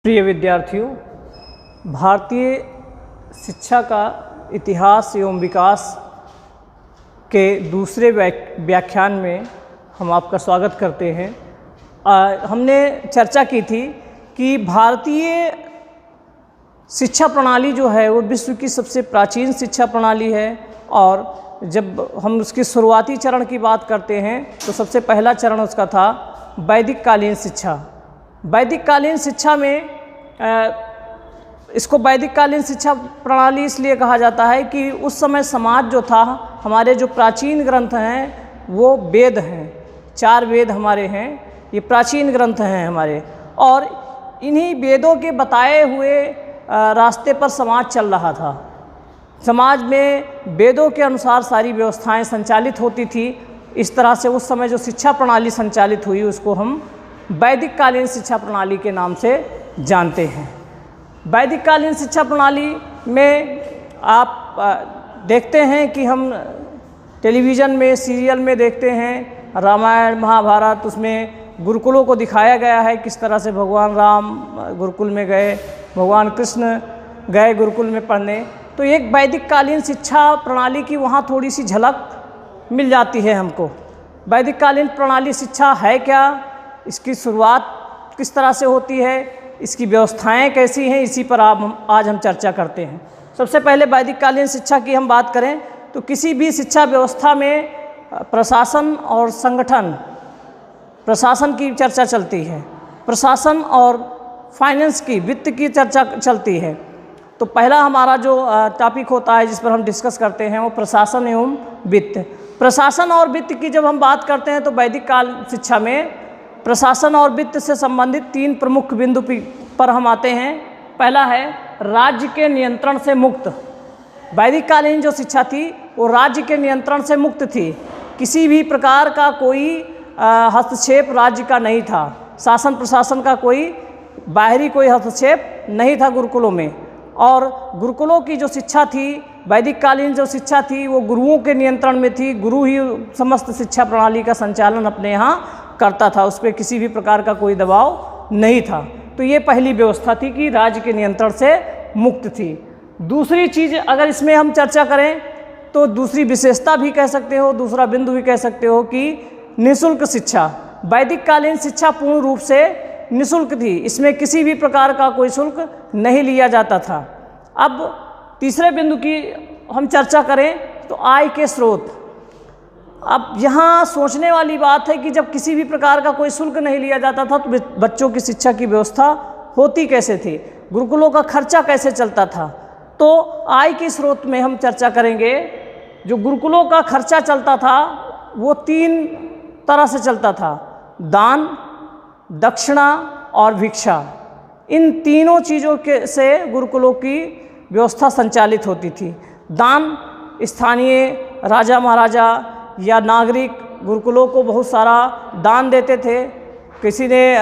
प्रिय विद्यार्थियों, भारतीय शिक्षा का इतिहास एवं विकास के दूसरे व्याख्यान में हम आपका स्वागत करते हैं। हमने चर्चा की थी कि भारतीय शिक्षा प्रणाली जो है वो विश्व की सबसे प्राचीन शिक्षा प्रणाली है, और जब हम उसकी शुरुआती चरण की बात करते हैं तो सबसे पहला चरण उसका था वैदिक कालीन शिक्षा। वैदिक कालीन शिक्षा में इसको वैदिक कालीन शिक्षा प्रणाली इसलिए कहा जाता है कि उस समय समाज जो था, हमारे जो प्राचीन ग्रंथ हैं वो वेद हैं, 4 वेद हमारे हैं, ये प्राचीन ग्रंथ हैं हमारे, और इन्हीं वेदों के बताए हुए रास्ते पर समाज चल रहा था। समाज में वेदों के अनुसार सारी व्यवस्थाएं संचालित होती थी। इस तरह से उस समय जो शिक्षा प्रणाली संचालित हुई उसको हम वैदिक कालीन शिक्षा प्रणाली के नाम से जानते हैं। वैदिक कालीन शिक्षा प्रणाली में आप देखते हैं कि हम टेलीविज़न में, सीरियल में देखते हैं रामायण महाभारत, उसमें गुरुकुलों को दिखाया गया है, किस तरह से भगवान राम गुरुकुल में गए, भगवान कृष्ण गए गुरुकुल में पढ़ने। तो एक वैदिक कालीन शिक्षा प्रणाली की वहाँ थोड़ी सी झलक मिल जाती है हमको। वैदिक कालीन प्रणाली शिक्षा है क्या, इसकी शुरुआत किस तरह से होती है, इसकी व्यवस्थाएं कैसी हैं, इसी पर आज हम चर्चा करते हैं। सबसे पहले वैदिक कालीन शिक्षा की हम बात करें तो किसी भी शिक्षा व्यवस्था में प्रशासन और संगठन, प्रशासन की चर्चा चलती है, प्रशासन और फाइनेंस की, वित्त की चर्चा चलती है। तो पहला हमारा जो टॉपिक होता है जिस पर हम डिस्कस करते हैं वो प्रशासन एवं वित्त। प्रशासन और वित्त की जब हम बात करते हैं तो वैदिक काल शिक्षा में प्रशासन और वित्त से संबंधित 3 प्रमुख बिंदु पर हम आते हैं। पहला है राज्य के नियंत्रण से मुक्त। वैदिक कालीन जो शिक्षा थी वो राज्य के नियंत्रण से मुक्त थी। किसी भी प्रकार का कोई हस्तक्षेप राज्य का नहीं था, शासन प्रशासन का कोई बाहरी कोई हस्तक्षेप नहीं था गुरुकुलों में। और गुरुकुलों की जो शिक्षा थी, वैदिक कालीन जो शिक्षा थी वो गुरुओं के नियंत्रण में थी। गुरु ही समस्त शिक्षा प्रणाली का संचालन अपने यहाँ करता था, उस पर किसी भी प्रकार का कोई दबाव नहीं था। तो ये पहली व्यवस्था थी कि राज्य के नियंत्रण से मुक्त थी। दूसरी चीज़ अगर इसमें हम चर्चा करें तो दूसरी विशेषता भी कह सकते हो, दूसरा बिंदु भी कह सकते हो कि निःशुल्क शिक्षा। वैदिक कालीन शिक्षा पूर्ण रूप से निःशुल्क थी, इसमें किसी भी प्रकार का कोई शुल्क नहीं लिया जाता था। अब तीसरे बिंदु की हम चर्चा करें तो आय के स्रोत। अब यहाँ सोचने वाली बात है कि जब किसी भी प्रकार का कोई शुल्क नहीं लिया जाता था तो बच्चों की शिक्षा की व्यवस्था होती कैसे थी, गुरुकुलों का खर्चा कैसे चलता था। तो आय के स्रोत में हम चर्चा करेंगे। जो गुरुकुलों का खर्चा चलता था वो 3 तरह से चलता था, दान, दक्षिणा और भिक्षा। इन तीनों चीज़ों के से गुरुकुलों की व्यवस्था संचालित होती थी। दान, स्थानीय राजा महाराजा या नागरिक गुरुकुलों को बहुत सारा दान देते थे। किसी ने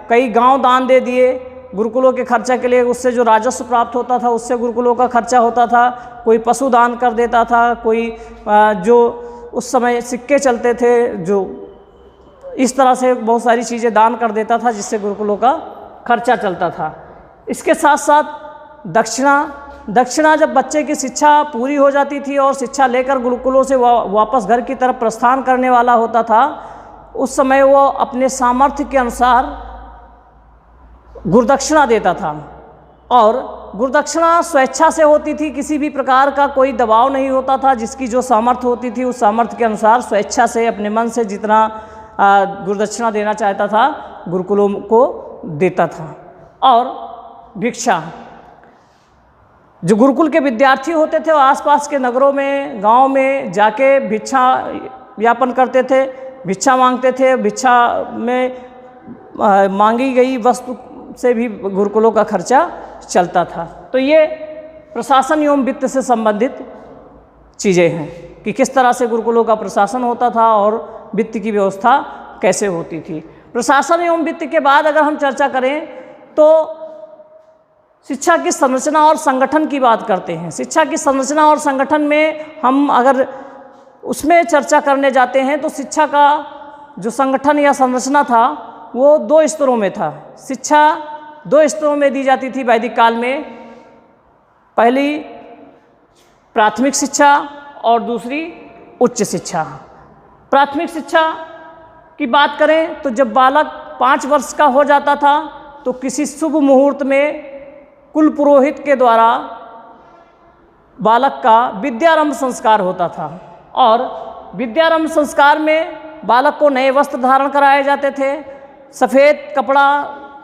कई गांव दान दे दिए गुरुकुलों के खर्चा के लिए, उससे जो राजस्व प्राप्त होता था उससे गुरुकुलों का खर्चा होता था। कोई पशु दान कर देता था, कोई जो उस समय सिक्के चलते थे, जो इस तरह से बहुत सारी चीज़ें दान कर देता था जिससे गुरुकुलों का खर्चा चलता था। इसके साथ साथ दक्षिणा जब बच्चे की शिक्षा पूरी हो जाती थी और शिक्षा लेकर गुरुकुलों से वापस घर की तरफ प्रस्थान करने वाला होता था, उस समय वो अपने सामर्थ्य के अनुसार गुरुदक्षिणा देता था। और गुरुदक्षिणा स्वेच्छा से होती थी, किसी भी प्रकार का कोई दबाव नहीं होता था। जिसकी जो सामर्थ्य होती थी उस सामर्थ्य के अनुसार स्वेच्छा से अपने मन से जितना गुरुदक्षिणा देना चाहता था गुरुकुलों को देता था। और भिक्षा, जो गुरुकुल के विद्यार्थी होते थे वो आसपास के नगरों में, गांव में जाके भिक्षा यापन करते थे, भिक्षा मांगते थे। भिक्षा में मांगी गई वस्तु से भी गुरुकुलों का खर्चा चलता था। तो ये प्रशासन एवं वित्त से संबंधित चीज़ें हैं कि किस तरह से गुरुकुलों का प्रशासन होता था और वित्त की व्यवस्था कैसे होती थी। प्रशासन एवं वित्त के बाद अगर हम चर्चा करें तो शिक्षा की संरचना और संगठन की बात करते हैं। शिक्षा की संरचना और संगठन में हम अगर उसमें चर्चा करने जाते हैं तो शिक्षा का जो संगठन या संरचना था वो 2 स्तरों में था। शिक्षा दो स्तरों में दी जाती थी वैदिक काल में। पहली प्राथमिक शिक्षा और दूसरी उच्च शिक्षा। प्राथमिक शिक्षा की बात करें तो जब बालक 5 वर्ष का हो जाता था तो किसी शुभ मुहूर्त में कुल पुरोहित के द्वारा बालक का विद्यारंभ संस्कार होता था। और विद्यारंभ संस्कार में बालक को नए वस्त्र धारण कराए जाते थे, सफ़ेद कपड़ा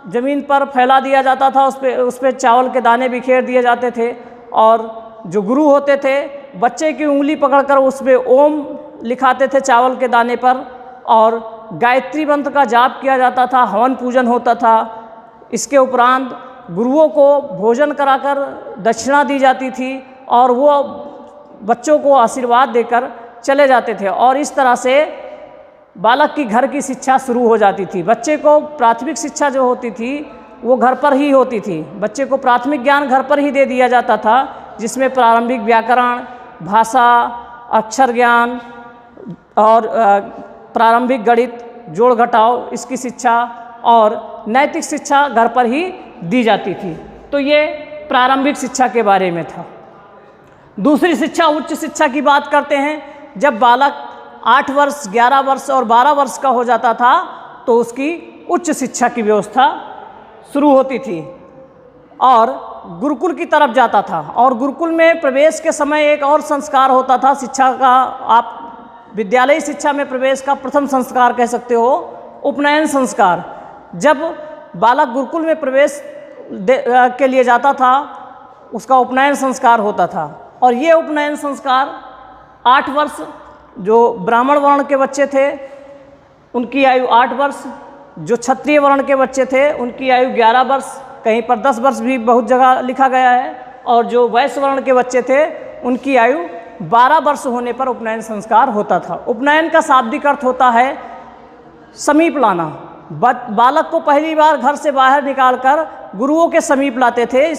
ज़मीन पर फैला दिया जाता था, उस पे चावल के दाने बिखेर दिए जाते थे, और जो गुरु होते थे बच्चे की उंगली पकड़कर उस पे ओम लिखाते थे चावल के दाने पर, और गायत्री मंत्र का जाप किया जाता था, हवन पूजन होता था। इसके उपरांत गुरुओं को भोजन कराकर दक्षिणा दी जाती थी और वो बच्चों को आशीर्वाद देकर चले जाते थे, और इस तरह से बालक की घर की शिक्षा शुरू हो जाती थी। बच्चे को प्राथमिक शिक्षा जो होती थी वो घर पर ही होती थी। बच्चे को प्राथमिक ज्ञान घर पर ही दे दिया जाता था, जिसमें प्रारंभिक व्याकरण, भाषा, अक्षर ज्ञान और प्रारंभिक गणित, जोड़ घटाव, इसकी शिक्षा और नैतिक शिक्षा घर पर ही दी जाती थी। तो ये प्रारंभिक शिक्षा के बारे में था। दूसरी शिक्षा उच्च शिक्षा की बात करते हैं। जब बालक 8 वर्ष, 11 वर्ष और 12 वर्ष का हो जाता था तो उसकी उच्च शिक्षा की व्यवस्था शुरू होती थी और गुरुकुल की तरफ जाता था। और गुरुकुल में प्रवेश के समय एक और संस्कार होता था शिक्षा का, आप विद्यालयी शिक्षा में प्रवेश का प्रथम संस्कार कह सकते हो, उपनयन संस्कार। जब बालक गुरुकुल में प्रवेश के लिए जाता था उसका उपनयन संस्कार होता था, और ये उपनयन संस्कार 8 वर्ष, जो ब्राह्मण वर्ण के बच्चे थे उनकी आयु 8 वर्ष, जो क्षत्रिय वर्ण के बच्चे थे उनकी आयु 11 वर्ष, कहीं पर 10 वर्ष भी बहुत जगह लिखा गया है, और जो वैश्य वर्ण के बच्चे थे उनकी आयु 12 वर्ष होने पर उपनयन संस्कार होता था। उपनयन का शाब्दिक अर्थ होता है समीप लाना। बालक को पहली बार घर से बाहर निकालकर गुरुओं के समीप लाते थे,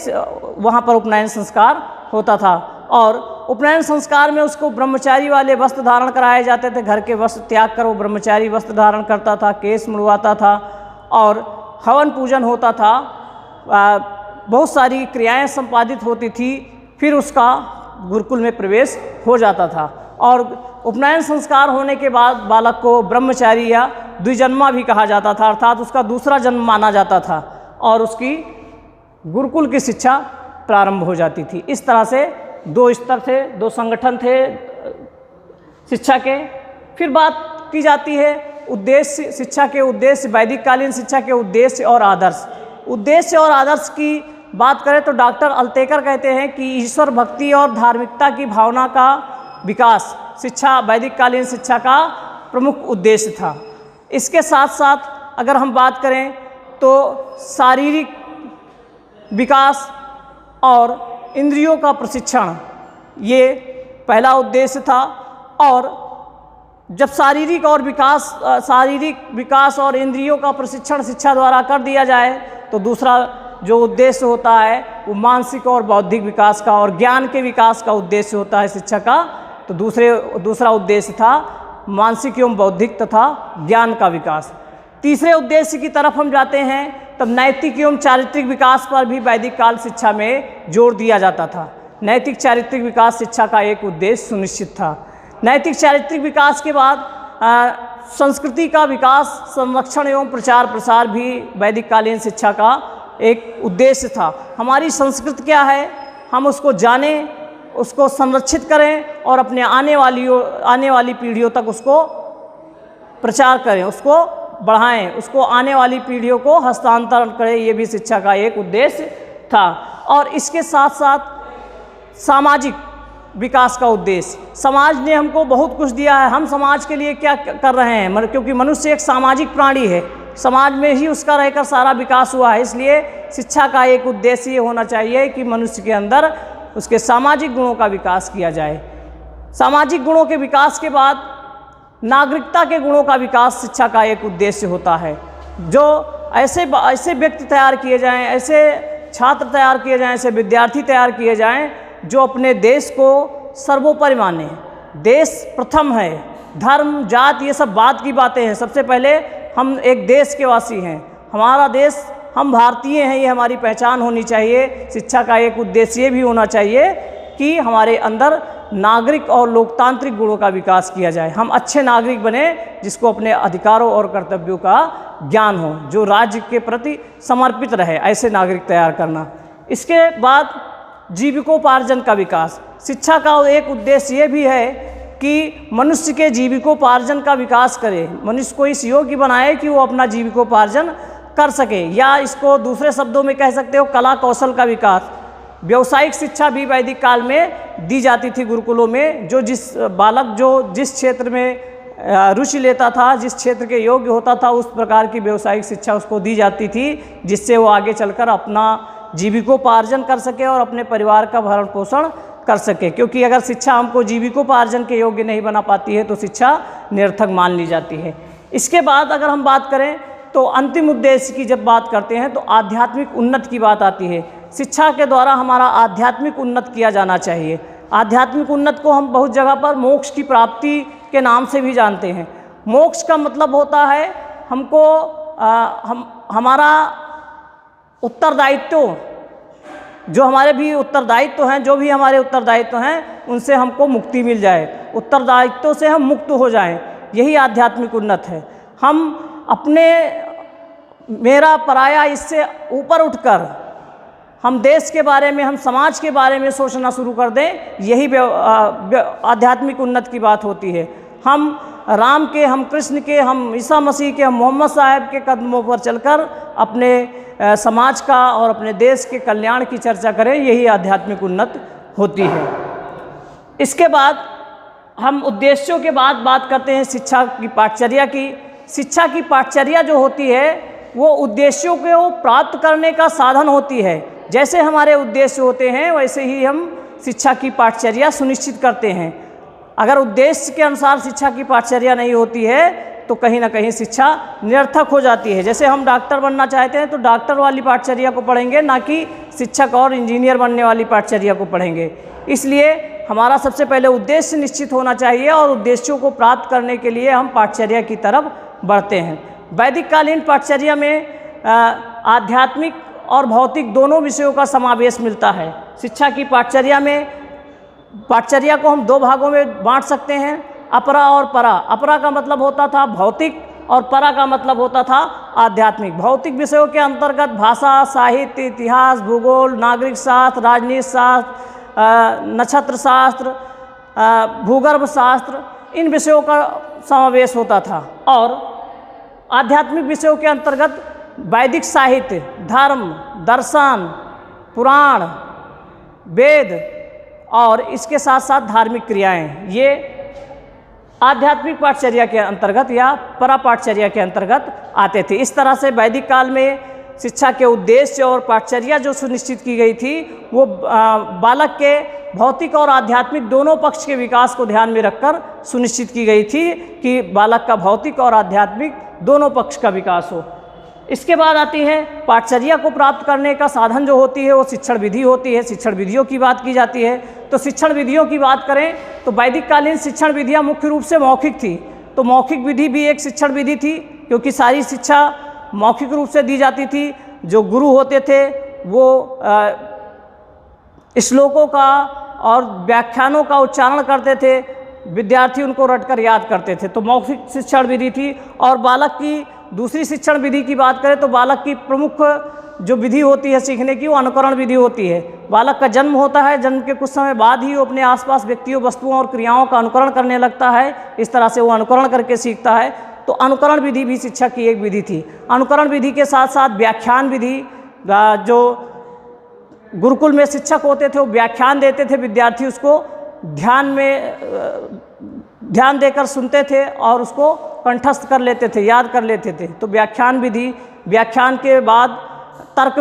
वहाँ पर उपनयन संस्कार होता था। और उपनयन संस्कार में उसको ब्रह्मचारी वाले वस्त्र धारण कराए जाते थे। घर के वस्त्र त्याग कर वो ब्रह्मचारी वस्त्र धारण करता था, केस मुड़वाता था और हवन पूजन होता था, बहुत सारी क्रियाएं संपादित होती थी, फिर उसका गुरुकुल में प्रवेश हो जाता था। और उपनयन संस्कार होने के बाद बालक को ब्रह्मचारी या द्विजन्मा भी कहा जाता था, अर्थात उसका दूसरा जन्म माना जाता था और उसकी गुरुकुल की शिक्षा प्रारंभ हो जाती थी। इस तरह से 2 स्तर थे, 2 संगठन थे शिक्षा के। फिर बात की जाती है उद्देश्य, शिक्षा के उद्देश्य, वैदिक कालीन शिक्षा के उद्देश्य और आदर्श। उद्देश्य और आदर्श की बात करें तो डॉक्टर अल्तेकर कहते हैं कि ईश्वर भक्ति और धार्मिकता की भावना का विकास शिक्षा, वैदिक कालीन शिक्षा का प्रमुख उद्देश्य था। इसके साथ साथ अगर हम बात करें तो शारीरिक विकास और इंद्रियों का प्रशिक्षण, ये पहला उद्देश्य था। और जब शारीरिक विकास और इंद्रियों का प्रशिक्षण शिक्षा द्वारा कर दिया जाए तो दूसरा जो उद्देश्य होता है वो मानसिक और बौद्धिक विकास का और ज्ञान के विकास का उद्देश्य होता है शिक्षा का। तो दूसरा उद्देश्य था मानसिक एवं बौद्धिक तथा ज्ञान का विकास। तीसरे उद्देश्य की तरफ हम जाते हैं तब नैतिक एवं चारित्रिक विकास पर भी वैदिक काल शिक्षा में जोर दिया जाता था। नैतिक चारित्रिक विकास शिक्षा का एक उद्देश्य सुनिश्चित था। नैतिक चारित्रिक विकास के बाद संस्कृति का विकास, संरक्षण एवं प्रचार प्रसार भी वैदिक कालीन शिक्षा का एक उद्देश्य था। हमारी संस्कृति क्या है, हम उसको जानें, उसको संरक्षित करें और अपने आने वाली पीढ़ियों तक उसको प्रचार करें, उसको बढ़ाएं, उसको आने वाली पीढ़ियों को हस्तांतरण करें, ये भी शिक्षा का एक उद्देश्य था। और इसके साथ साथ सामाजिक विकास का उद्देश्य, समाज ने हमको बहुत कुछ दिया है, हम समाज के लिए क्या कर रहे हैं, क्योंकि मनुष्य एक सामाजिक प्राणी है, समाज में ही उसका रहकर सारा विकास हुआ है। इसलिए शिक्षा का एक उद्देश्य ये होना चाहिए कि मनुष्य के अंदर उसके सामाजिक गुणों का विकास किया जाए। सामाजिक गुणों के विकास के बाद नागरिकता के गुणों का विकास शिक्षा का एक उद्देश्य होता है। जो ऐसे व्यक्ति तैयार किए जाएं, ऐसे छात्र तैयार किए जाएं, ऐसे विद्यार्थी तैयार किए जाएं जो अपने देश को सर्वोपरि माने। देश प्रथम है, धर्म जात ये सब बात की बातें हैं। सबसे पहले हम एक देश के वासी हैं, हमारा देश हम भारतीय हैं, ये हमारी पहचान होनी चाहिए। शिक्षा का एक उद्देश्य ये भी होना चाहिए कि हमारे अंदर नागरिक और लोकतांत्रिक गुणों का विकास किया जाए। हम अच्छे नागरिक बने जिसको अपने अधिकारों और कर्तव्यों का ज्ञान हो, जो राज्य के प्रति समर्पित रहे, ऐसे नागरिक तैयार करना। इसके बाद जीविकोपार्जन का विकास। शिक्षा का एक उद्देश्य ये भी है कि मनुष्य के जीविकोपार्जन का विकास करे, मनुष्य को इस योग्य बनाए कि वो अपना जीविकोपार्जन कर सके, या इसको दूसरे शब्दों में कह सकते हो कला कौशल का विकास। व्यावसायिक शिक्षा भी वैदिक काल में दी जाती थी गुरुकुलों में। जो जिस बालक जो जिस क्षेत्र में रुचि लेता था, जिस क्षेत्र के योग्य होता था, उस प्रकार की व्यावसायिक शिक्षा उसको दी जाती थी, जिससे वो आगे चलकर अपना जीविकोपार्जन कर सके और अपने परिवार का भरण पोषण कर सके। क्योंकि अगर शिक्षा हमको जीविकोपार्जन के योग्य नहीं बना पाती है तो शिक्षा निरर्थक मान ली जाती है। इसके बाद अगर हम बात करें तो अंतिम उद्देश्य की जब बात करते हैं तो आध्यात्मिक उन्नति की बात आती है। शिक्षा के द्वारा हमारा आध्यात्मिक उन्नत किया जाना चाहिए। आध्यात्मिक उन्नत को हम बहुत जगह पर मोक्ष की प्राप्ति के नाम से भी जानते हैं। मोक्ष का मतलब होता है हमको हमारा उत्तरदायित्व, जो हमारे भी उत्तरदायित्व हैं, जो भी हमारे उत्तरदायित्व हैं उनसे हमको मुक्ति मिल जाए, उत्तरदायित्व से हम मुक्त हो जाएं, यही आध्यात्मिक उन्नत है। हम अपने मेरा पराया इससे ऊपर उठकर हम देश के बारे में, हम समाज के बारे में सोचना शुरू कर दें, यही आध्यात्मिक उन्नत की बात होती है। हम राम के, हम कृष्ण के, हम ईसा मसीह के, हम मोहम्मद साहब के कदमों पर चलकर अपने समाज का और अपने देश के कल्याण की चर्चा करें, यही आध्यात्मिक उन्नत होती है। इसके बाद हम उद्देश्यों के बाद बात करते हैं शिक्षा की पाठचर्या की। शिक्षा की पाठचर्या जो होती है वो उद्देश्यों को प्राप्त करने का साधन होती है। जैसे हमारे उद्देश्य होते हैं वैसे ही हम शिक्षा की पाठचर्या सुनिश्चित करते हैं। अगर उद्देश्य के अनुसार शिक्षा की पाठचर्या नहीं होती है तो कहीं ना कहीं शिक्षा निरर्थक हो जाती है। जैसे हम डॉक्टर बनना चाहते हैं तो डॉक्टर वाली पाठचर्या को पढ़ेंगे, ना कि शिक्षक और इंजीनियर बनने वाली पाठचर्या को पढ़ेंगे। इसलिए हमारा सबसे पहले उद्देश्य निश्चित होना चाहिए और उद्देश्यों को प्राप्त करने के लिए हम पाठचर्या की तरफ बढ़ते हैं। वैदिक कालीन पाठचर्या में आध्यात्मिक और भौतिक दोनों विषयों का समावेश मिलता है। शिक्षा की पाठचर्या में पाठचर्या को हम दो भागों में बांट सकते हैं, अपरा और परा। अपरा का मतलब होता था भौतिक और परा का मतलब होता था आध्यात्मिक। भौतिक विषयों के अंतर्गत भाषा, साहित्य, इतिहास, भूगोल, नागरिक शास्त्र, राजनीति शास्त्र, नक्षत्र शास्त्र, भूगर्भ शास्त्र, इन विषयों का समावेश होता था। और आध्यात्मिक विषयों के अंतर्गत वैदिक साहित्य, धर्म, दर्शन, पुराण, वेद और इसके साथ साथ धार्मिक क्रियाएं, ये आध्यात्मिक पाठचर्या के अंतर्गत या परा पाठचर्या के अंतर्गत आते थे। इस तरह से वैदिक काल में शिक्षा के उद्देश्य और पाठचर्या जो सुनिश्चित की गई थी वो बालक के भौतिक और आध्यात्मिक दोनों पक्ष के विकास को ध्यान में रखकर सुनिश्चित की गई थी कि बालक का भौतिक और आध्यात्मिक दोनों पक्ष का विकास हो। इसके बाद आती है पाठचर्या को प्राप्त करने का साधन जो होती है वो शिक्षण विधि होती है। शिक्षण विधियों की बात की जाती है तो शिक्षण विधियों की बात करें तो वैदिक कालीन शिक्षण विधियाँ मुख्य रूप से मौखिक थी। तो मौखिक विधि भी एक शिक्षण विधि थी क्योंकि सारी शिक्षा मौखिक रूप से दी जाती थी। जो गुरु होते थे वो श्लोकों का और व्याख्यानों का उच्चारण करते थे, विद्यार्थी उनको रटकर याद करते थे, तो मौखिक शिक्षण विधि थी। और बालक की दूसरी शिक्षण विधि की बात करें तो बालक की प्रमुख जो विधि होती है सीखने की वो अनुकरण विधि होती है। बालक का जन्म होता है, जन्म के कुछ समय बाद ही वो अपने आसपास व्यक्तियों, वस्तुओं और क्रियाओं का अनुकरण करने लगता है। इस तरह से वो अनुकरण करके सीखता है। तो अनुकरण विधि भी शिक्षा की एक विधि थी। अनुकरण विधि के साथ साथ व्याख्यान विधि, जो गुरुकुल में शिक्षक होते थे वो व्याख्यान देते थे, विद्यार्थी उसको ध्यान देकर सुनते थे और उसको कंठस्थ कर लेते थे, याद कर लेते थे। तो व्याख्यान विधि, व्याख्यान के बाद तर्क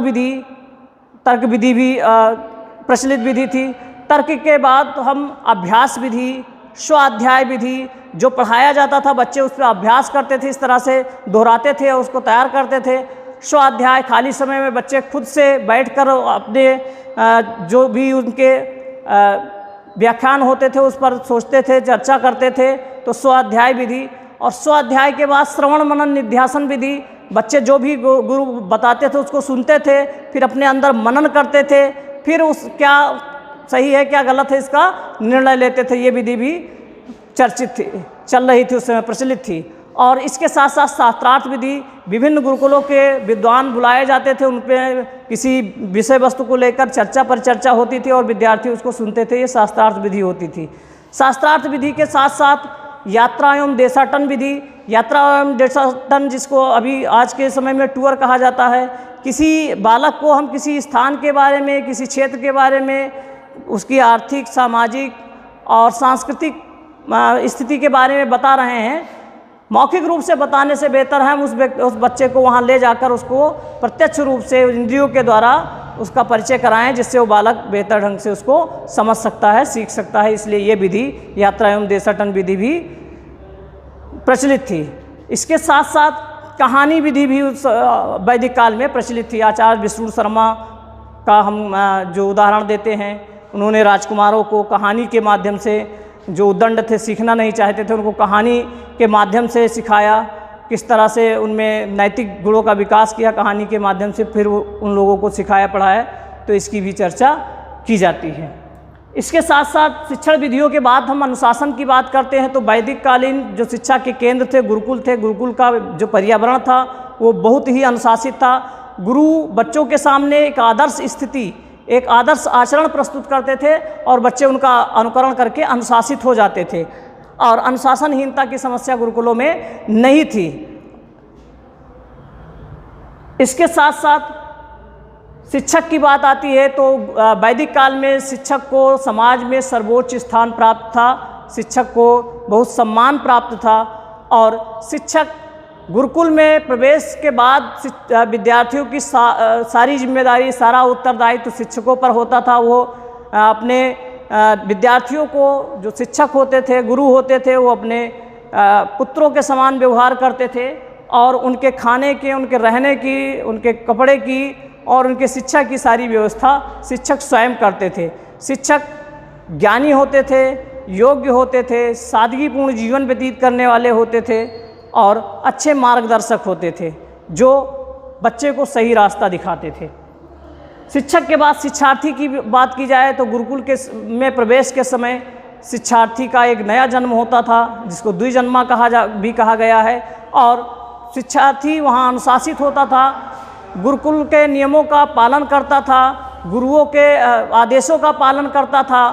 विधि भी प्रचलित विधि थी। तर्क के बाद हम अभ्यास विधि, स्वाध्याय विधि, जो पढ़ाया जाता था बच्चे उस पर अभ्यास करते थे, इस तरह से दोहराते थे और उसको तैयार करते थे। स्वाध्याय, खाली समय में बच्चे खुद से बैठकर अपने जो भी उनके व्याख्यान होते थे उस पर सोचते थे, चर्चा करते थे। तो स्वाध्याय विधि। और स्वाध्याय के बाद श्रवण मनन निध्यासन विधि, बच्चे जो भी गुरु बताते थे उसको सुनते थे, फिर अपने अंदर मनन करते थे, फिर उस क्या सही है क्या गलत है इसका निर्णय लेते थे। ये विधि भी चर्चित थी, चल रही थी, उस समय प्रचलित थी। और इसके साथ साथ शास्त्रार्थ विधि, विभिन्न गुरुकुलों के विद्वान बुलाए जाते थे, उन पे किसी विषय वस्तु को लेकर चर्चा पर चर्चा होती थी और विद्यार्थी उसको सुनते थे। ये शास्त्रार्थ विधि होती थी। शास्त्रार्थ विधि के साथ साथ यात्रा एवं देशाटन विधि, यात्रा एवं देशाटन जिसको अभी आज के समय में टूर कहा जाता है। किसी बालक को हम किसी स्थान के बारे में, किसी क्षेत्र के बारे में, उसकी आर्थिक, सामाजिक और सांस्कृतिक स्थिति के बारे में बता रहे हैं, मौखिक रूप से बताने से बेहतर है हम उस बच्चे को वहाँ ले जाकर उसको प्रत्यक्ष रूप से इंद्रियों के द्वारा उसका परिचय कराएं, जिससे वो बालक बेहतर ढंग से उसको समझ सकता है, सीख सकता है। इसलिए ये विधि, यात्रा एवं देशाटन विधि भी प्रचलित थी। इसके साथ साथ कहानी विधि भी उस वैदिक काल में प्रचलित थी। आचार्य विष्णु शर्मा का हम जो उदाहरण देते हैं, उन्होंने राजकुमारों को कहानी के माध्यम से, जो उद्दंड थे, सीखना नहीं चाहते थे, उनको कहानी के माध्यम से सिखाया, किस तरह से उनमें नैतिक गुणों का विकास किया कहानी के माध्यम से, फिर उन लोगों को सिखाया पढ़ाया। तो इसकी भी चर्चा की जाती है। इसके साथ साथ शिक्षण विधियों के बाद हम अनुशासन की बात करते हैं तो वैदिक कालीन जो शिक्षा के केंद्र थे गुरुकुल थे। गुरुकुल का जो पर्यावरण था वो बहुत ही अनुशासित था। गुरु बच्चों के सामने एक आदर्श स्थिति, एक आदर्श आचरण प्रस्तुत करते थे और बच्चे उनका अनुकरण करके अनुशासित हो जाते थे, और अनुशासनहीनता की समस्या गुरुकुलों में नहीं थी। इसके साथ साथ शिक्षक की बात आती है तो वैदिक काल में शिक्षक को समाज में सर्वोच्च स्थान प्राप्त था, शिक्षक को बहुत सम्मान प्राप्त था। और शिक्षक गुरुकुल में प्रवेश के बाद विद्यार्थियों की सारी जिम्मेदारी, सारा उत्तरदायित्व शिक्षकों पर होता था। वो अपने विद्यार्थियों को, जो शिक्षक होते थे, गुरु होते थे, वो अपने पुत्रों के समान व्यवहार करते थे और उनके खाने के, उनके रहने की, उनके कपड़े की और उनके शिक्षा की सारी व्यवस्था शिक्षक स्वयं करते थे। शिक्षक ज्ञानी होते थे, योग्य होते थे, सादगीपूर्ण जीवन व्यतीत करने वाले होते थे और अच्छे मार्गदर्शक होते थे जो बच्चे को सही रास्ता दिखाते थे। शिक्षक के बाद शिक्षार्थी की बात की जाए तो गुरुकुल के में प्रवेश के समय शिक्षार्थी का एक नया जन्म होता था, जिसको द्विजन्मा कहा गया है। और शिक्षार्थी वहाँ अनुशासित होता था, गुरुकुल के नियमों का पालन करता था, गुरुओं के आदेशों का पालन करता था,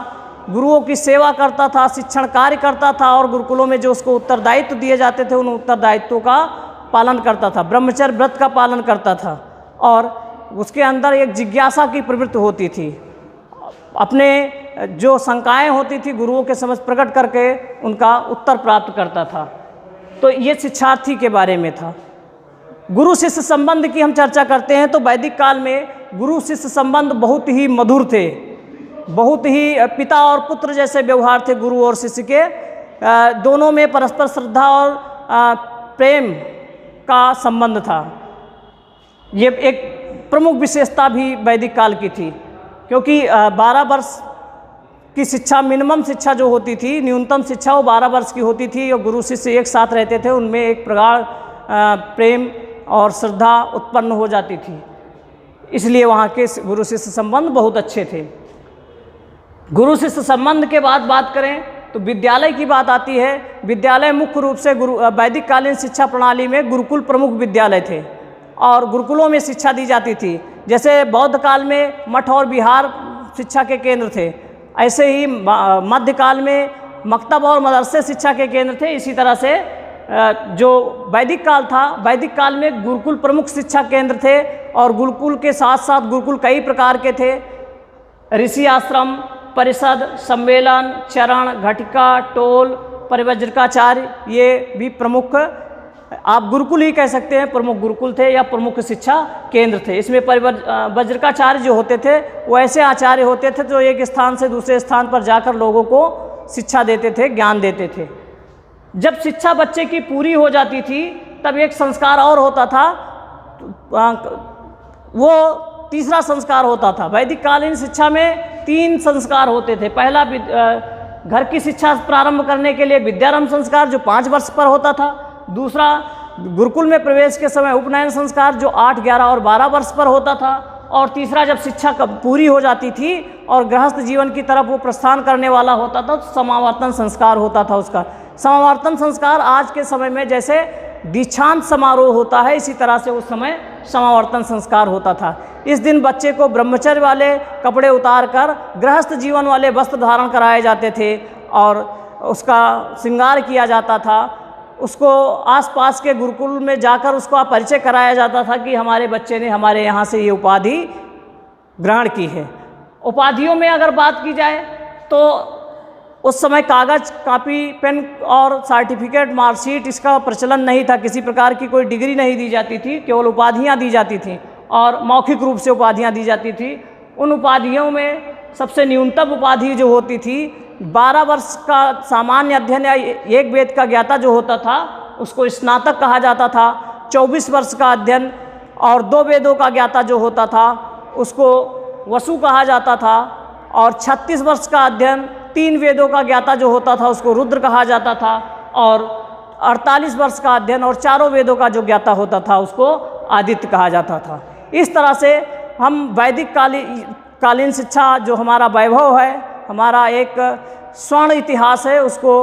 गुरुओं की सेवा करता था, शिक्षण कार्य करता था और गुरुकुलों में जो उसको उत्तरदायित्व दिए जाते थे उन उत्तरदायित्वों का पालन करता था, ब्रह्मचर्य व्रत का पालन करता था और उसके अंदर एक जिज्ञासा की प्रवृत्ति होती थी। अपने जो शंकाएं होती थी गुरुओं के समक्ष प्रकट करके उनका उत्तर प्राप्त करता था। तो ये शिक्षार्थी के बारे में था। गुरु शिष्य संबंध की हम चर्चा करते हैं तो वैदिक काल में गुरु शिष्य संबंध बहुत ही मधुर थे, बहुत ही पिता और पुत्र जैसे व्यवहार थे गुरु और शिष्य के। दोनों में परस्पर श्रद्धा और प्रेम का संबंध था। ये एक प्रमुख विशेषता भी वैदिक काल की थी, क्योंकि 12 वर्ष की शिक्षा, मिनिमम शिक्षा जो होती थी, न्यूनतम शिक्षा वो 12 वर्ष की होती थी और गुरु शिष्य एक साथ रहते थे, उनमें एक प्रगाढ़ प्रेम और श्रद्धा उत्पन्न हो जाती थी। इसलिए वहाँ के गुरु शिष्य संबंध बहुत अच्छे थे। गुरु शिष्य संबंध के बाद बात करें तो विद्यालय की बात आती है। विद्यालय मुख्य रूप से वैदिक कालीन शिक्षा प्रणाली में गुरुकुल प्रमुख विद्यालय थे और गुरुकुलों में शिक्षा दी जाती थी। जैसे बौद्ध काल में मठ और विहार शिक्षा के केंद्र थे, ऐसे ही मध्यकाल में मकतब और मदरसे शिक्षा के केंद्र थे। इसी तरह से जो वैदिक काल था, वैदिक काल में गुरुकुल प्रमुख शिक्षा केंद्र थे और गुरुकुल के साथ साथ गुरुकुल कई प्रकार के थे। ऋषि आश्रम, परिषद, सम्मेलन, चरण, घटिका, टोल, परिवज्रकाचार्य, ये भी प्रमुख, आप गुरुकुल ही कह सकते हैं, प्रमुख गुरुकुल थे या प्रमुख शिक्षा केंद्र थे। इसमें वज्रकाचार्य जो होते थे वो ऐसे आचार्य होते थे जो एक स्थान से दूसरे स्थान पर जाकर लोगों को शिक्षा देते थे, ज्ञान देते थे। जब शिक्षा बच्चे की पूरी हो जाती थी तब एक संस्कार और होता था, वो तीसरा संस्कार होता था। वैदिक कालीन शिक्षा में 3 संस्कार होते थे। पहला घर की शिक्षा प्रारंभ करने के लिए विद्यारंभ संस्कार जो 5 वर्ष पर होता था। दूसरा गुरुकुल में प्रवेश के समय उपनयन संस्कार जो 8, 11 और 12 वर्ष पर होता था, और तीसरा जब शिक्षा पूरी हो जाती थी और गृहस्थ जीवन की तरफ वो प्रस्थान करने वाला होता था तो समावर्तन संस्कार होता था उसका। समावर्तन संस्कार आज के समय में जैसे दीक्षांत समारोह होता है, इसी तरह से उस समय समावर्तन संस्कार होता था। इस दिन बच्चे को ब्रह्मचर्य वाले कपड़े उतार कर गृहस्थ जीवन वाले वस्त्र धारण कराए जाते थे और उसका श्रृंगार किया जाता था। उसको आसपास के गुरुकुल में जाकर उसका परिचय कराया जाता था कि हमारे बच्चे ने हमारे यहाँ से ये उपाधि ग्रहण की है। उपाधियों में अगर बात की जाए तो उस समय कागज़, कापी, पेन और सर्टिफिकेट, मार्कशीट इसका प्रचलन नहीं था। किसी प्रकार की कोई डिग्री नहीं दी जाती थी, केवल उपाधियाँ दी जाती थीं और मौखिक रूप से उपाधियाँ दी जाती थी। उन उपाधियों में सबसे न्यूनतम उपाधि जो होती थी 12 वर्ष का सामान्य अध्ययन या एक वेद का ज्ञाता जो होता था उसको स्नातक कहा जाता था। 24 वर्ष का अध्ययन और 2 वेदों का ज्ञाता जो होता था उसको वसु कहा जाता था, और 36 वर्ष का अध्ययन 3 वेदों का ज्ञाता जो होता था उसको रुद्र कहा जाता था, और 48 वर्ष का अध्ययन और 4 वेदों का जो ज्ञाता होता था उसको आदित्य कहा जाता था। इस तरह से हम वैदिक कालीन शिक्षा जो हमारा वैभव है, हमारा एक स्वर्ण इतिहास है, उसको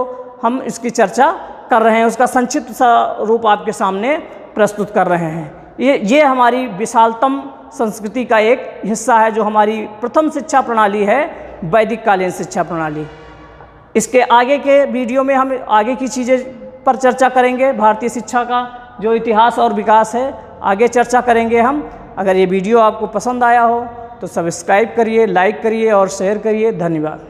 हम इसकी चर्चा कर रहे हैं, उसका संक्षिप्त सा रूप आपके सामने प्रस्तुत कर रहे हैं। ये हमारी विशालतम संस्कृति का एक हिस्सा है जो हमारी प्रथम शिक्षा प्रणाली है, वैदिक कालीन शिक्षा प्रणाली। इसके आगे के वीडियो में हम आगे की चीज़ें पर चर्चा करेंगे। भारतीय शिक्षा का जो इतिहास और विकास है आगे चर्चा करेंगे हम। अगर ये वीडियो आपको पसंद आया हो तो सब्सक्राइब करिए, लाइक करिए और शेयर करिए। धन्यवाद।